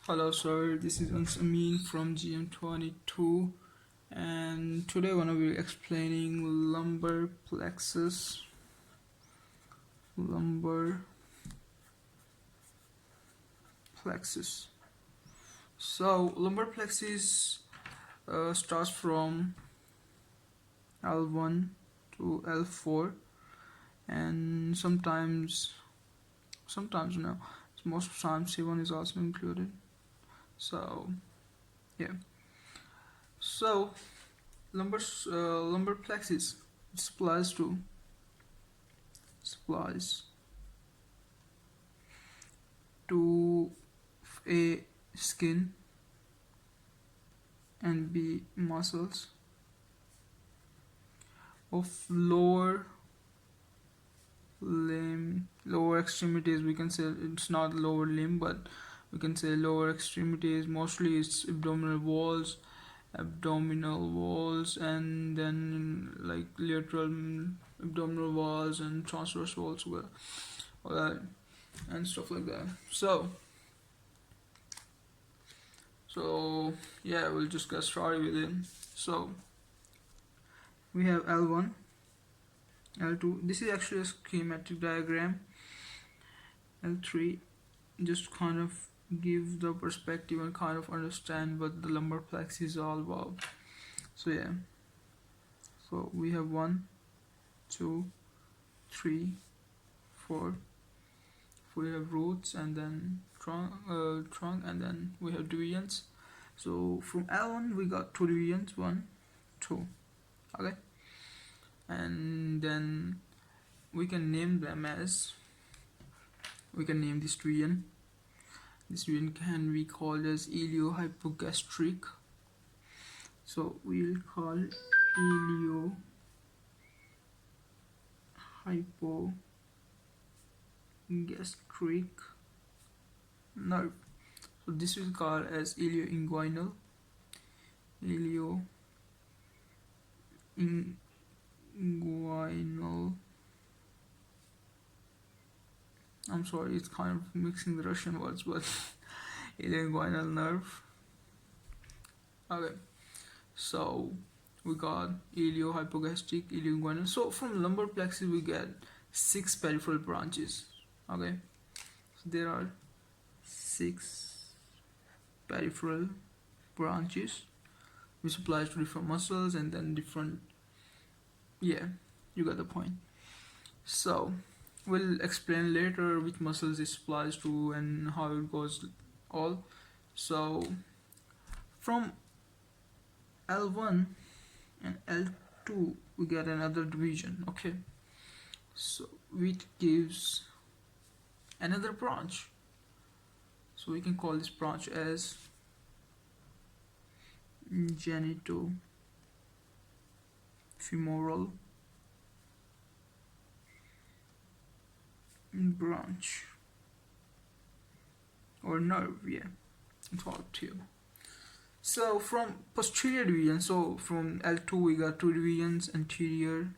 Hello sir, this is Amin from GM22 and today I'm going to be explaining lumbar plexus. Lumbar plexus. So lumbar plexus starts from L1 to L4 and sometimes no, most of the time C1 is also included. So yeah. So lumbar plexus supplies to A skin and B muscles of lower extremities. We can say it's not lower limb, but we can say lower extremities. Mostly it's abdominal walls, and then like lateral abdominal walls and transverse walls, all that and stuff like that. So yeah, we'll just get started with it. So we have L1, L2. This is actually a schematic diagram. L3, just kind of give the perspective and kind of understand what the lumbar plexus is all about. So yeah, so we have 1, 2, 3, 4. We have roots and then trunk, and then we have divisions. So from L1 we got 2 divisions, 1, 2. Okay, and then we can name them as, we can name this region. This region can be called as iliohypogastric. So we'll call iliohypogastric nerve. So this is called as ilioinguinal. I'm sorry, it's kind of mixing the Russian words, but ilioinguinal nerve. Okay, so we got iliohypogastric, ilioinguinal. So from lumbar plexus we get 6 peripheral branches. Okay, so there are 6 peripheral branches which applies to different muscles and then different, yeah, you got the point. So we'll explain later which muscles it applies to and how it goes all. So from L1 and L2 we get another division. Okay, so which gives another branch. So we can call this branch as genitofemoral branch or nerve. Yeah, it's all two. So from posterior division, so from L2 we got 2 divisions, anterior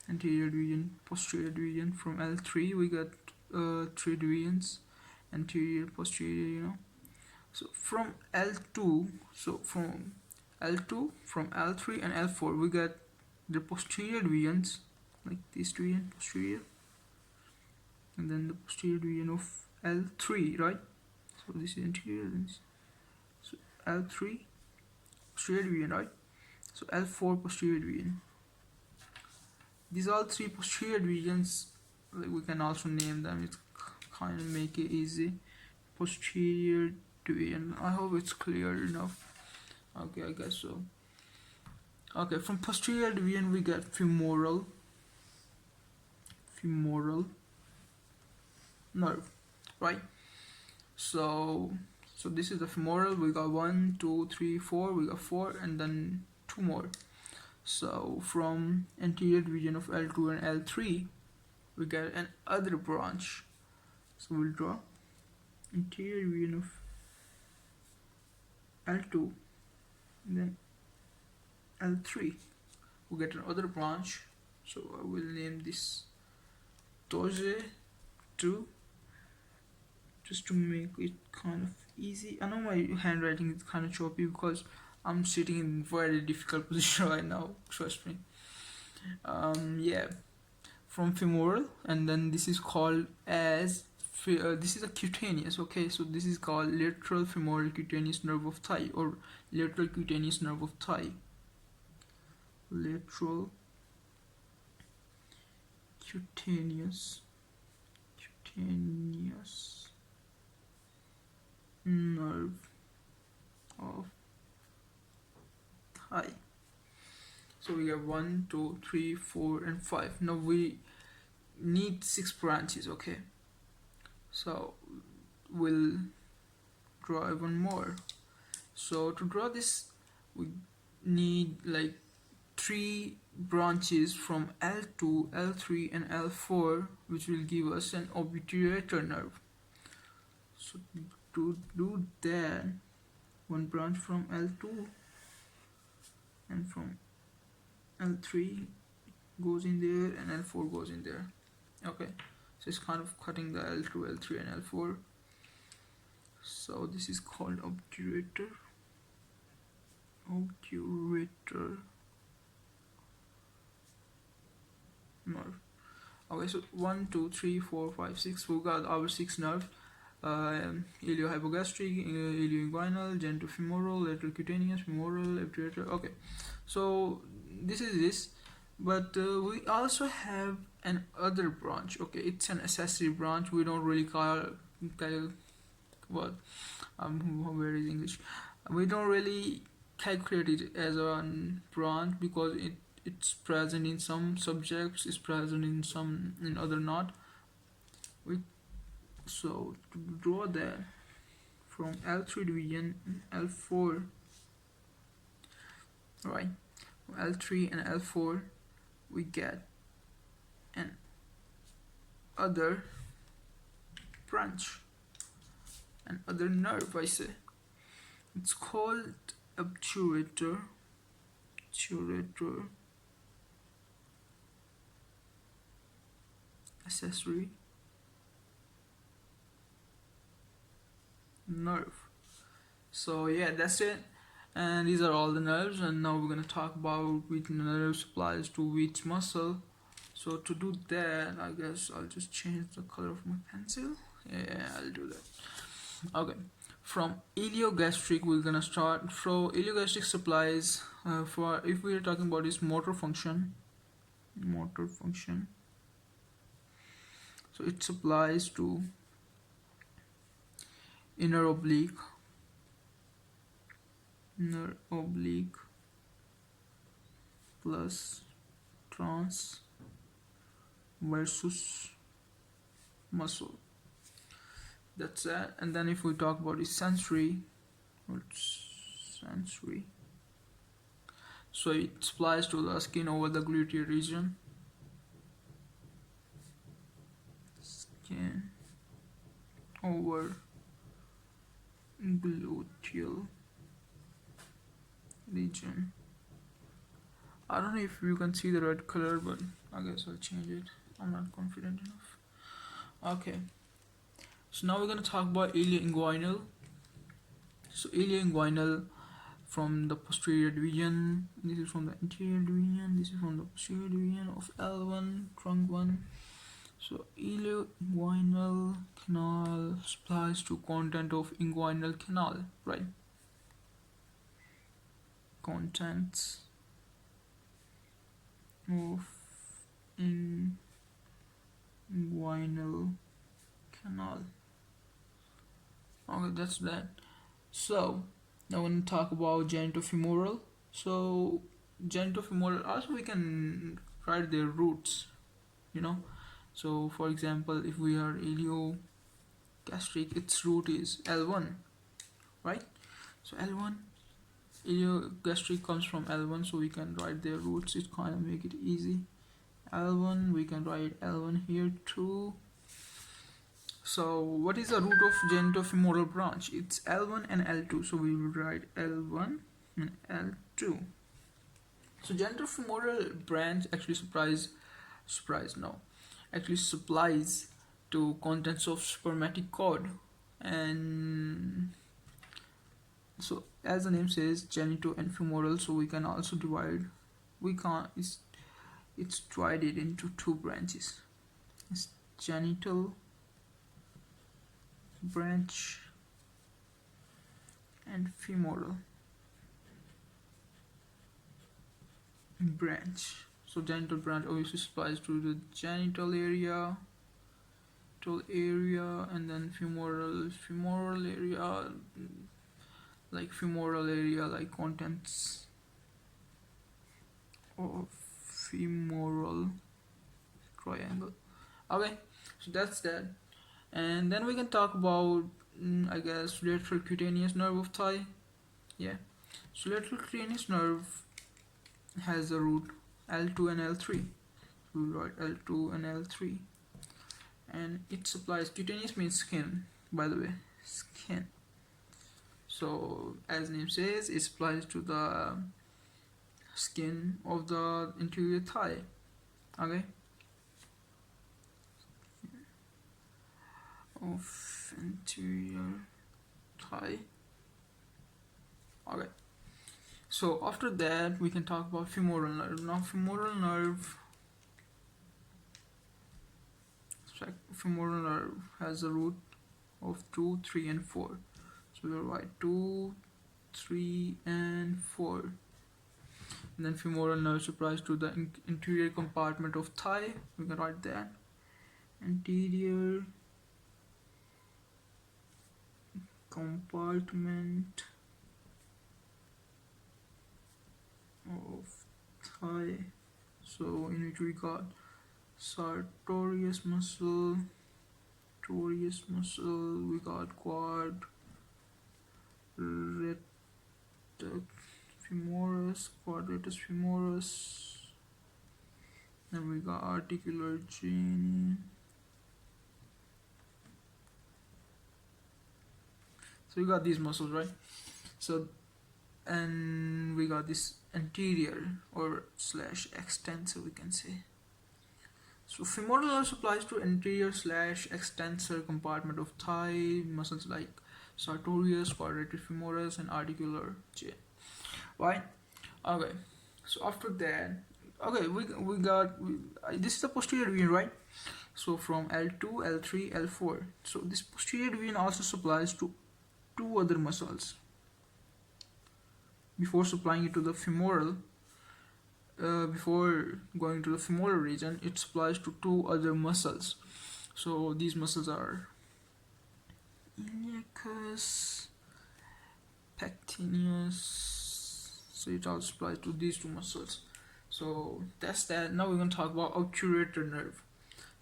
division, posterior division. From L3 we got 3 divisions, anterior, posterior, So from L2, from L3 and L4 we got the posterior divisions, like this division, posterior, and then the posterior division of L3, right? So this is anterior, so L3 posterior division, right? So L4 posterior division. These are 3 posterior divisions, like we can also name them. It's kind of make it easy. Posterior division. I hope it's clear enough. Okay, I guess so. Okay, from posterior division we get femoral nerve, right? So this is the femoral. We got 1, 2, 3, 4. We got 4, and then 2 more. So from anterior division of L2 and L3 we get another branch. So we'll draw anterior division of L2 and then L3. We get another branch. So I will name this Toje 2 just to make it kind of easy. I know my handwriting is kind of choppy because I'm sitting in very difficult position right now. Trust me. Yeah, from femoral, and then this is called as this is a cutaneous. Okay, so this is called lateral femoral cutaneous nerve of thigh, or lateral cutaneous nerve of thigh. Lateral cutaneous nerve of thigh. So we have 1, 2, 3, 4, and 5. Now we need 6 branches. Okay, so we'll draw even more. So to draw this, we need like 3 branches from L2, L3, and L4, which will give us an obturator nerve. So to do that, one branch from L2 and from L3 goes in there, and L4 goes in there. Okay, so it's kind of cutting the L2, L3, and L4. So this is called obturator nerve. Okay, so 1, 2, 3, 4, 5, 6. We got our 6 nerves. Iliohypogastric, ilioinguinal, genitofemoral, lateral cutaneous, femoral, obturator. Okay, so this is this, but we also have an other branch. Okay, it's an accessory branch. We don't really call what where is English? We don't really calculate it as a branch because it's present in some subjects, it's present in some, in other not. So to draw that from L3 division and L4, right? From L3 and L4 we get an other branch, an other nerve, I say. It's called obturator accessory nerve. So yeah, that's it, and these are all the nerves, and now we're gonna talk about which nerve supplies to which muscle. So to do that, I guess I'll just change the color of my pencil. Yeah, I'll do that. Okay, from iliogastric we're gonna start. So iliogastric supplies for, if we are talking about this motor function, so it supplies to inner oblique plus transversus muscle. That's that. And then if we talk about the sensory, so it supplies to the skin over the gluteal region. Skin over gluteal region. I don't know if you can see the red color, but I guess I'll change it. I'm not confident enough. Okay, so now we're gonna talk about ilioinguinal. So ilioinguinal from the posterior division, this is from the anterior division, this is from the posterior division of L1, trunk 1. So ilioinguinal canal supplies to content of inguinal canal, right? Contents of inguinal canal. Okay, that's that. So now we're going to talk about genitofemoral. So genitofemoral, also we can write their roots, you know. So for example, if we are iliogastric, its root is L1, right? So L1, iliogastric comes from L1, so we can write their roots. It kind of make it easy. L1, we can write L1 here too. So what is the root of genitofemoral branch? It's L1 and L2, so we will write L1 and L2. So genitofemoral branch actually supplies to contents of spermatic cord. And so as the name says, genital and femoral, so we can also divide, we can't it's divided into two branches. It's genital branch and femoral branch. So genital branch obviously supplies to the genital area, and then femoral area, like femoral area, like contents of femoral triangle. Okay, so that's that. And then we can talk about, I guess, lateral cutaneous nerve of thigh. Yeah, so lateral cutaneous nerve has a root L2 and L3. We write L2 and L3, and it supplies, cutaneous means skin, by the way, skin. So as name says, it supplies to the skin of the interior thigh. Okay, of interior thigh. Okay, so after that we can talk about femoral nerve. Now femoral nerve has a root of 2, 3 and 4. So we'll write 2, 3 and 4. And then femoral nerve supplies to the interior compartment of thigh. We can write that, interior compartment of thigh. So in which we got sartorius muscle, we got quad, quadratus femoris, then we got articular chain. So we got these muscles, right? So, and we got this anterior or slash extensor, we can say. So femoral nerve supplies to anterior slash extensor compartment of thigh muscles like sartorius, quadratus femoris, and articular chain. Right? Okay. So after that, okay, we got this is the posterior vein, right? So from L2, L3, L4. So this posterior vein also supplies to two other muscles. Before supplying it to the femoral, before going to the femoral region, it supplies to two other muscles. So these muscles are iliacus, pectineus. So it also supplies to these two muscles. So that's that. Now we're going to talk about obturator nerve.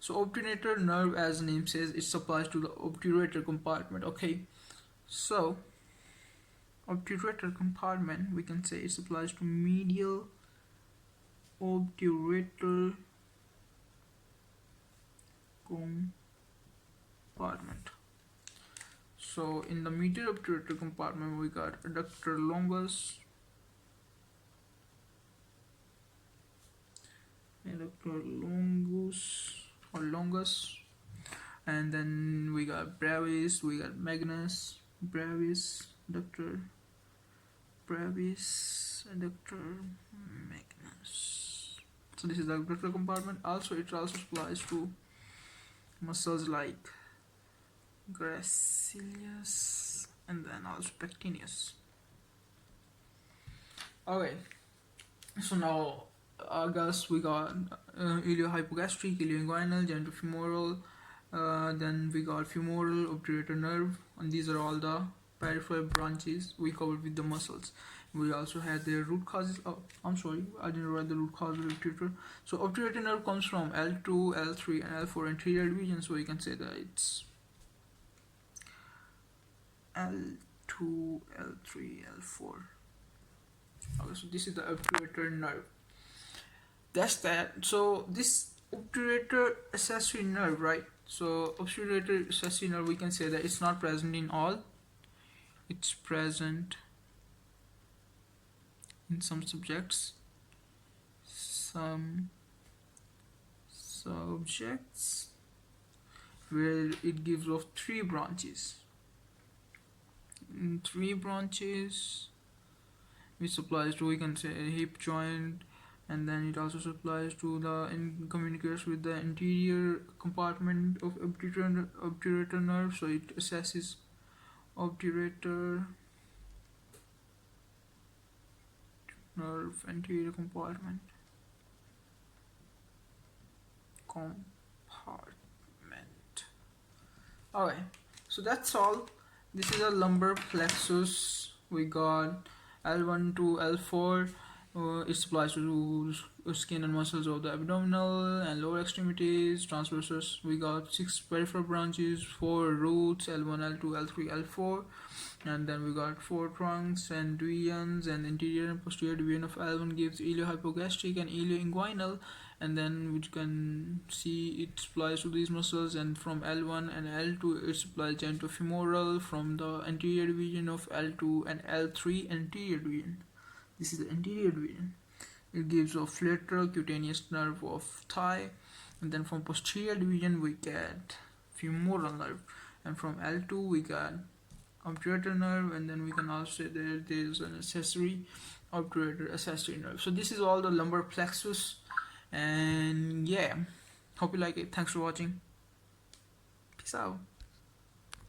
So obturator nerve, as the name says, it supplies to the obturator compartment. Okay, so obturator compartment, we can say it supplies to medial obturator compartment. So in the medial obturator compartment, we got adductor longus, longus, and then we got brevis, we got magnus, brevis, adductor, magnus. So this is the adductor compartment. Also, it also supplies to muscles like gracilis and then also pectineus. Okay, so now I guess we got iliohypogastric, ilioinguinal, genitofemoral, then we got femoral, obturator nerve, and these are all the peripheral branches we covered with the muscles. We also had their root causes. Oh, I'm sorry, I didn't write the root cause of obturator. So obturator nerve comes from L2, L3 and L4 anterior division, so we can say that it's L2, L3, L4. Okay, so this is the obturator nerve. That's that. So this obturator accessory nerve, right? So obturator accessory nerve, we can say that it's not present in all. It's present in some subjects. Some subjects where it gives off three branches. three branches, which supplies to, we can say, hip joint, and then it also supplies to the communicates with the anterior compartment of obturator nerve, so it assesses obturator nerve anterior compartment. Okay, so that's all. This is a lumbar plexus. We got L1 to L4. It supplies to skin and muscles of the abdominal and lower extremities. Transversus, we got 6 peripheral branches, 4 roots, L1, L2, L3, L4. And then we got 4 trunks and divisions, and interior and posterior division of L1 gives iliohypogastric and ilioinguinal, and then we can see it supplies to these muscles, and from L1 and L2 it supplies genitofemoral from the anterior division of L2 and L3 anterior division. This is the anterior division. It gives a flater cutaneous nerve of thigh, and then from posterior division we get femoral nerve, and from L2 we got obturator nerve, and then we can also say there is an accessory obturator accessory nerve. So this is all the lumbar plexus, and yeah, hope you like it. Thanks for watching. Peace out.